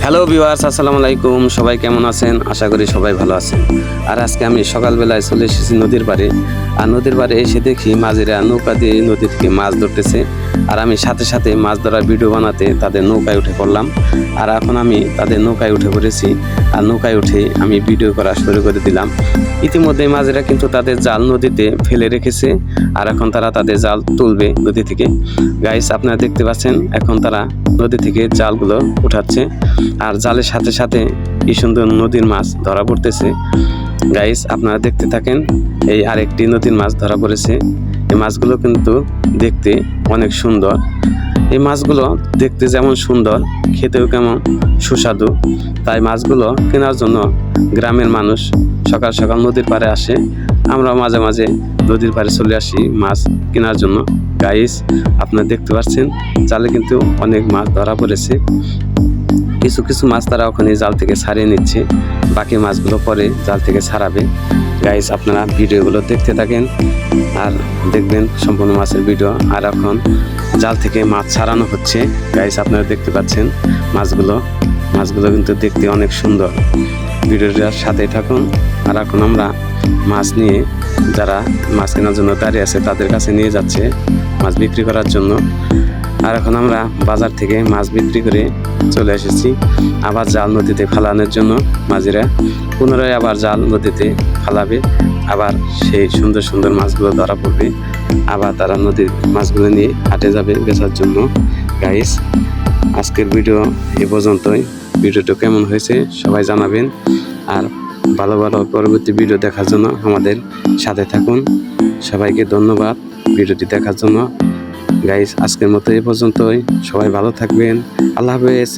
Hello viewers, আসসালামু আলাইকুম। সবাই কেমন আছেন? আশা করি সবাই ভালো আছেন। আর আজকে আমি সকালবেলায় চলে এসেছি নদীর পাড়ে। আর নদীর পাড়ে এসে দেখি মাঝিরা নৌকা দিয়ে নদী থেকে মাছ ধরতেছে। আর আমি সাথে সাথে মাছ ধরার ভিডিও বানাতে তাদের নৌকায় উঠে পড়লাম। আর এখন আমি তাদের নৌকায় উঠে পড়েছি। আর নৌকায় উঠে আমি ভিডিও করা শুরু করে দিলাম। ইতিমধ্যে মাঝিরা কিন্তু তাদের জাল নদীতে ফেলে রেখেছে। আর এখন তারা তাদের জাল তুলবে নদী থেকে। গাইস, আপনারা দেখতে পাচ্ছেন এখন তারা নদী থেকে জালগুলো উঠাচ্ছে। আর জালের সাথে সাথে কি সুন্দর নদীর মাছ ধরা পড়তেছে। গাইস, আপনারা দেখতে থাকেন। এই আরেকটি নদীর মাছ ধরা পড়েছে। এই মাছগুলো কিন্তু দেখতে অনেক সুন্দর। এই মাছগুলো দেখতে যেমন সুন্দর, খেতেও কেমন সুস্বাদু। তাই মাছগুলো কেনার জন্য গ্রামের মানুষ সকাল সকাল নদীর পাড়ে আসে। আমরা মাঝে মাঝে নদীর পাড়ে চলে আসি মাছ কেনার জন্য। গাইস, আপনারা দেখতে পাচ্ছেন জালে কিন্তু অনেক মাছ ধরা পড়েছে। কিছু কিছু মাছ তারা ওখানে জাল থেকে ছাড়িয়ে নিচ্ছে, বাকি মাছগুলো পরে জাল থেকে ছাড়াবে। গাইস, আপনারা ভিডিওগুলো দেখতে থাকেন আর দেখবেন সম্পূর্ণ মাছের ভিডিও। আর এখন জাল থেকে মাছ ছাড়ানো হচ্ছে। গাইস, আপনারা দেখতে পাচ্ছেন মাছগুলো কিন্তু দেখতে অনেক সুন্দর। ভিডিওটার সাথেই থাকুন। আর এখন আমরা মাছ নিয়ে যারা মাছ কেনার জন্য দাঁড়িয়ে আছে তাদের কাছে নিয়ে যাচ্ছে মাছ বিক্রি করার জন্য। আর এখন আমরা বাজার থেকে মাছ বিক্রি করে চলে এসেছি আবার জাল নদীতে ফালানোর জন্য। মাঝিরা পুনরায় আবার জাল নদীতে ফালাবে, আবার সেই সুন্দর সুন্দর মাছগুলো ধরা পড়বে। আবার তারা নদীর মাছগুলো নিয়ে হাটে যাবে বেচার জন্য। গাইস, আজকের ভিডিও এ পর্যন্তই। ভিডিওটা কেমন হয়েছে সবাই জানাবেন। আর ভালো ভালো পরবর্তী ভিডিও দেখার জন্য আমাদের সাথে থাকুন। সবাইকে ধন্যবাদ ভিডিওটি দেখার জন্য। গাইস, আজকের মতো এ পর্যন্তই। সবাই ভালো থাকবেন। আল্লাহ হাফেজ।